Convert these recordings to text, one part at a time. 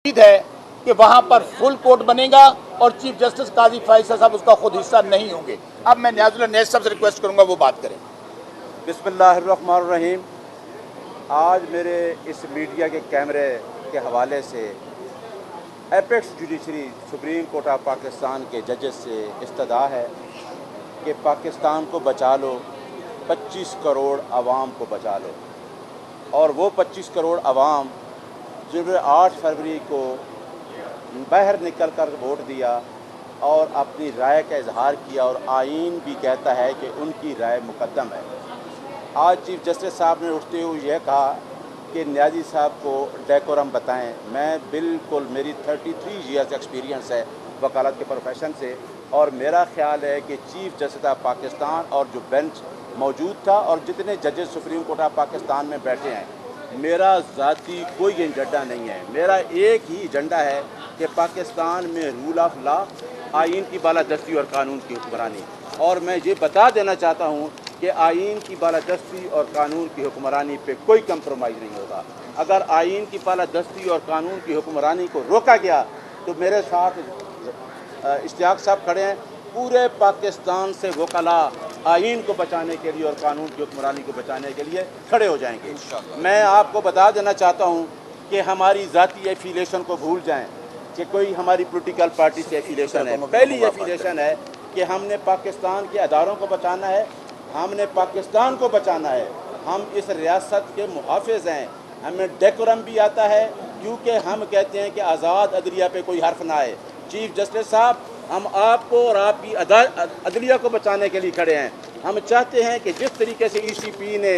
उम्मीद है कि वहां पर फुल कोर्ट बनेगा और चीफ जस्टिस काजी फैसल साहब उसका खुद हिस्सा नहीं होंगे। अब मैं न्याजुल्लाह नैस साहब से रिक्वेस्ट करूंगा वो बात करें। बिस्मिल्लाहिर्रहमानिर्रहीम। आज मेरे इस मीडिया के कैमरे के हवाले से apex judiciary supreme court of Pakistan के जजेस से इस्तदा है कि पाकिस्तान को बचा लो, 25 करोड़ आवाम को बचा लो। और वो 25 करोड़ आवाम जिन्होंने 8 फरवरी को बाहर निकल कर वोट दिया और अपनी राय का इजहार किया, और आईन भी कहता है कि उनकी राय मुकद्दम है। आज चीफ जस्टिस साहब ने उठते हुए यह कहा कि न्याजी साहब को डेकोरम बताएं। मैं बिल्कुल, मेरी 33 ईयर्स एक्सपीरियंस है वकालत के प्रोफेशन से, और मेरा ख्याल है कि चीफ जस्टिस ऑफ पाकिस्तान और जो बेंच मौजूद था और जितने जजेस सुप्रीम कोर्ट ऑफ पाकिस्तान में बैठे हैं, मेरा ज़ाती कोई एजेंडा नहीं है। मेरा एक ही एजेंडा है कि पाकिस्तान में रूल ऑफ लॉ, आइन की बालादस्ती और कानून की हुक्मरानी। और मैं ये बता देना चाहता हूँ कि आइन की बालादस्ती और कानून की हुक्मरानी पे कोई कंप्रोमाइज़ नहीं होगा। अगर आइन की बालादस्ती और कानून की हुक्मरानी को रोका गया तो मेरे साथ इश्तियाक साहब खड़े हैं, पूरे पाकिस्तान से वकला आइन को बचाने के लिए और कानून की हुक्मरानी को बचाने के लिए खड़े हो जाएंगे। मैं आपको बता देना चाहता हूँ कि हमारी ज़ाती एफिलेशन को भूल जाएं कि कोई हमारी पॉलिटिकल पार्टी से एफिलेशन है। पहली एफिलेशन है कि हमने पाकिस्तान के अदारों को बचाना है, हमने पाकिस्तान को बचाना है। हम इस रियासत के मुहाफ़िज़ हैं, हमें डेकोरम भी आता है, क्योंकि हम कहते हैं कि आज़ाद अदलिया पे कोई हर्फ ना आए। चीफ जस्टिस साहब, हम आपको और आपकी अदलिया को बचाने के लिए खड़े हैं। हम चाहते हैं कि जिस तरीके से ECP ने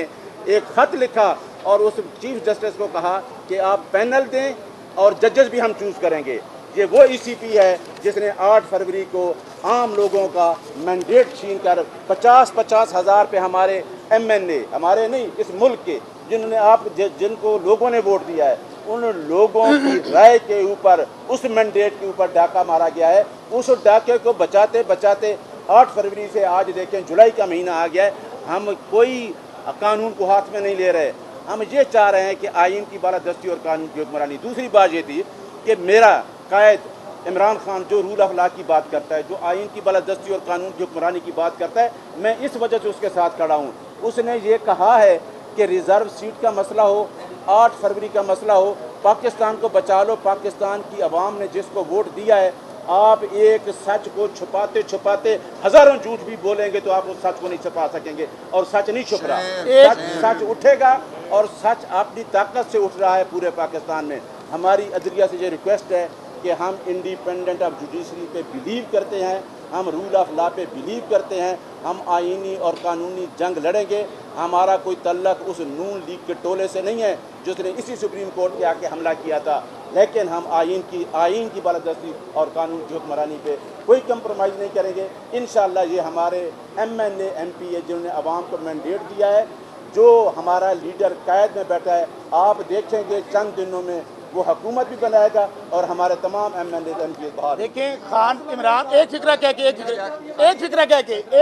एक ख़त लिखा और उस चीफ जस्टिस को कहा कि आप पैनल दें और जजेस भी हम चूज़ करेंगे, ये वो ECP है जिसने 8 फरवरी को आम लोगों का मैंडेट छीन कर 50-50 हज़ार पे हमारे MNA, हमारे नहीं इस मुल्क के, जिनको लोगों ने वोट दिया है, उन लोगों की राय के ऊपर, उस मैंडेट के ऊपर डाका मारा गया है। उस डाके को बचाते बचाते 8 फरवरी से आज देखें जुलाई का महीना आ गया है, हम कोई कानून को हाथ में नहीं ले रहे। हम ये चाह रहे हैं कि आइन की बालादस्ती और कानून की हुक्मरानी। दूसरी बात ये थी कि मेरा कायद इमरान खान जो रूल ऑफ लॉ की बात करता है, जो आइन की बालादस्ती और कानून की हुक्मरानी की बात करता है, मैं इस वजह से उसके साथ खड़ा हूँ। उसने ये कहा है कि रिज़र्व सीट का मसला हो, 8 फरवरी का मसला हो, पाकिस्तान को बचा लो। पाकिस्तान की आवाम ने जिसको वोट दिया है, आप एक सच को छुपाते छुपाते हज़ारों झूठ भी बोलेंगे तो आप उस सच को नहीं छुपा सकेंगे, और सच नहीं छुप रहा। सच उठेगा, और सच अपनी ताकत से उठ रहा है पूरे पाकिस्तान में। हमारी अदलिया से ये रिक्वेस्ट है कि हम इंडिपेंडेंट ऑफ जुडिशरी पे बिलीव करते हैं, हम रूल ऑफ लॉ पे बिलीव करते हैं, हम आइनी और कानूनी जंग लड़ेंगे। हमारा कोई तल्लक उस नून लीग के टोले से नहीं है जिसने इसी सुप्रीम कोर्ट के आके हमला किया था, लेकिन हम आइन की बालादस्ती और कानून की हुक्मरानी पे कोई कंप्रोमाइज़ नहीं करेंगे। इंशाअल्लाह ये हमारे MNA MP है जिन्होंने आवाम को मैंडेट दिया है, जो हमारा लीडर कैद में बैठा है, आप देखेंगे चंद दिनों में वो हुकूमत भी बनाएगा और हमारे तमाम MNA MP बाहर। देखें, खान इमरान एक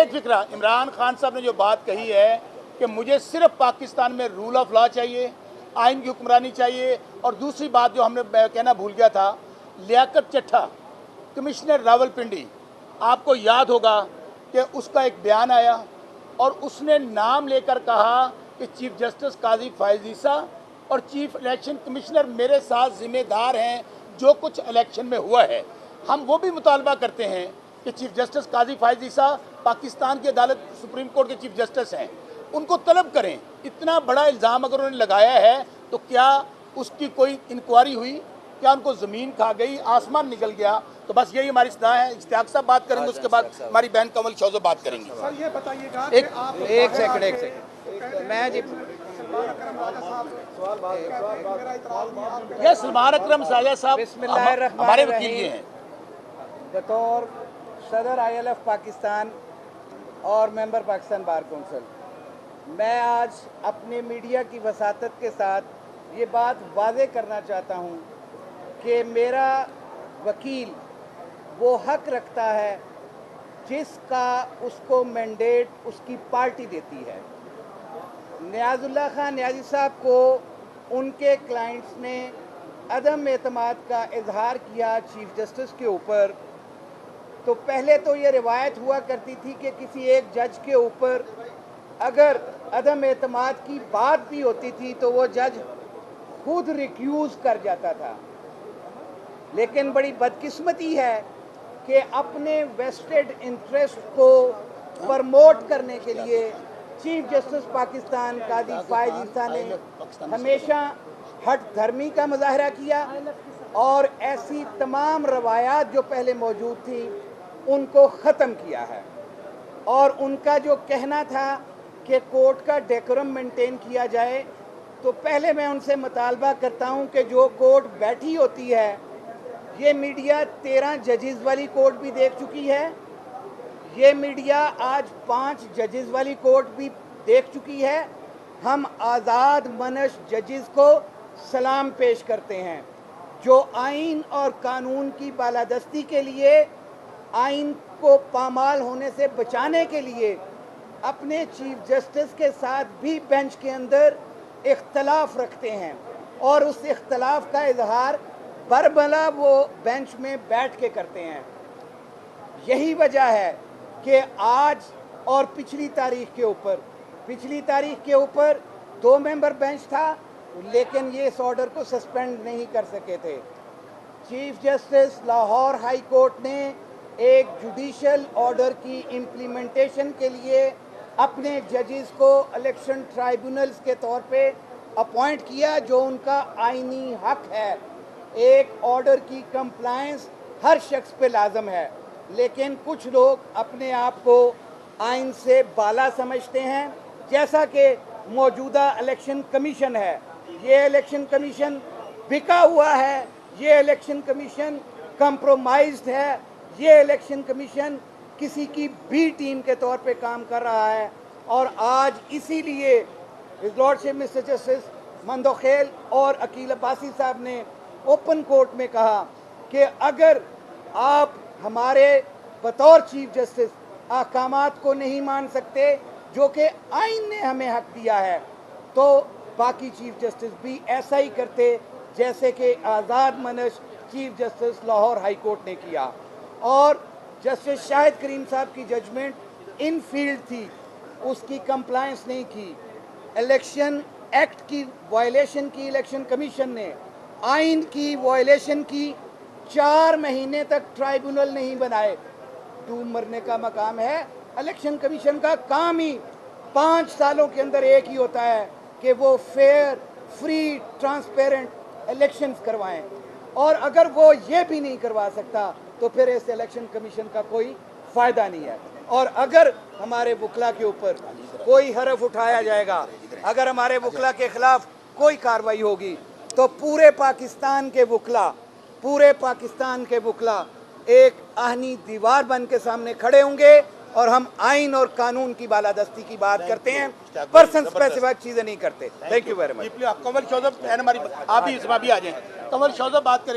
फिक्रा इमरान खान साहब ने जो बात कही है कि मुझे सिर्फ पाकिस्तान में रूल ऑफ लॉ चाहिए, आइन की हुक्मरानी चाहिए। और दूसरी बात जो हमने कहना भूल गया था, लियाकत चट्ठा, कमिश्नर रावलपिंडी, आपको याद होगा कि उसका एक बयान आया और उसने नाम लेकर कहा कि चीफ जस्टिस काजी फायजीसा और चीफ इलेक्शन कमिश्नर मेरे साथ जिम्मेदार हैं जो कुछ इलेक्शन में हुआ है। हम वो भी मुतालबा करते हैं कि चीफ जस्टिस काजी फायजीसा पाकिस्तान की अदालत सुप्रीम कोर्ट के चीफ जस्टिस हैं, उनको तलब करें। इतना बड़ा इल्ज़ाम अगर उन्होंने लगाया है तो क्या उसकी कोई इंक्वायरी हुई? क्या उनको ज़मीन खा गई, आसमान निकल गया? तो बस यही हमारी सलाह है। इश्तियाक साहब बात करेंगे, उसके बाद हमारी बहन कमल शौजो बात करेंगी। सर ये बताइएगा एक सेकंड मैं जी ये सलमान अकरम साजा साहब हमारे वकील ये हैं। बतौर सदर ILF पाकिस्तान और मेंबर पाकिस्तान बार कौंसिल, मैं आज अपने मीडिया की वसातत के साथ ये बात वाज़े करना चाहता हूँ कि मेरा वकील वो हक रखता है जिसका उसको मैंडेट उसकी पार्टी देती है। न्याजुल्लाह खान न्याजी साहब को उनके क्लाइंट्स ने अदम एतमाद का इजहार किया चीफ जस्टिस के ऊपर, तो पहले तो ये रिवायत हुआ करती थी कि किसी एक जज के ऊपर अगर अदम एतमाद की बात भी होती थी तो वो जज खुद रिक्यूज़ कर जाता था। लेकिन बड़ी बदकिस्मती है कि अपने वेस्टेड इंटरेस्ट को प्रमोट करने के लिए चीफ जस्टिस पाकिस्तान काजी फायद ईसा ने हमेशा हट धर्मी का मुजाहरा किया और ऐसी तमाम रवायात जो पहले मौजूद थी उनको ख़त्म किया है। और उनका जो कहना था कि कोर्ट का डेकोरम मेंटेन किया जाए, तो पहले मैं उनसे मुतालबा करता हूं कि जो कोर्ट बैठी होती है, ये मीडिया 13 जजेस वाली कोर्ट भी देख चुकी है, ये मीडिया आज 5 जजेस वाली कोर्ट भी देख चुकी है। हम आज़ाद मनश जजेस को सलाम पेश करते हैं जो आइन और कानून की बालादस्ती के लिए, आइन को पामाल होने से बचाने के लिए अपने चीफ जस्टिस के साथ भी बेंच के अंदर इख्तलाफ रखते हैं और उस इख्तलाफ का इजहार बरबला वो बेंच में बैठ के करते हैं। यही वजह है कि आज और पिछली तारीख के ऊपर 2 मेंबर बेंच था, लेकिन ये इस ऑर्डर को सस्पेंड नहीं कर सके थे। Chief justice Lahore high court ने एक जुडिशल ऑर्डर की इम्प्लीमेंटेशन के लिए अपने जजेस को इलेक्शन ट्राइब्यूनल्स के तौर पे अपॉइंट किया, जो उनका आईनी हक है। एक ऑर्डर की कंप्लायंस हर शख्स पे लाजम है, लेकिन कुछ लोग अपने आप को आइन से बाला समझते हैं, जैसा कि मौजूदा इलेक्शन कमीशन है। ये इलेक्शन कमीशन बिका हुआ है, ये इलेक्शन कमीशन कंप्रोमाइज्ड है, ये इलेक्शन कमीशन किसी की बी टीम के तौर पे काम कर रहा है। और आज इसीलिए his lordship mister justice Mandokhel और अकील अब्बासी साहब ने ओपन कोर्ट में कहा कि अगर आप हमारे बतौर चीफ जस्टिस अहकामात को नहीं मान सकते जो कि आइन ने हमें हक दिया है, तो बाकी चीफ जस्टिस भी ऐसा ही करते जैसे कि आज़ाद मनश chief justice Lahore high court ने किया। और जस्टिस शाहिद करीम साहब की जजमेंट इन फील्ड थी, उसकी कंप्लायंस नहीं की। इलेक्शन एक्ट की वायलेशन की इलेक्शन कमीशन ने, आइन की वायलेशन की, 4 महीने तक ट्राइब्यूनल नहीं बनाए। डूब मरने का मकाम है। इलेक्शन कमीशन का काम ही 5 सालों के अंदर एक ही होता है कि वो फेयर, फ्री, ट्रांसपेरेंट इलेक्शंस करवाएं। और अगर वो ये भी नहीं करवा सकता तो फिर इस इलेक्शन कमीशन का कोई फ़ायदा नहीं है। और अगर हमारे वकला के ऊपर कोई हरफ उठाया जाएगा, अगर हमारे वकला के खिलाफ कोई कार्रवाई होगी, तो पूरे पाकिस्तान के वकला एक आहनी दीवार बन के सामने खड़े होंगे। और हम आइन और कानून की बालादस्ती की बात करते हैं, पर्सन स्पेसिफिक चीज़ें नहीं करते। Thank you very much. Kanwal Shauzab, आप भी इसमें भी आ जाएं। कंवल शौजब बात करें।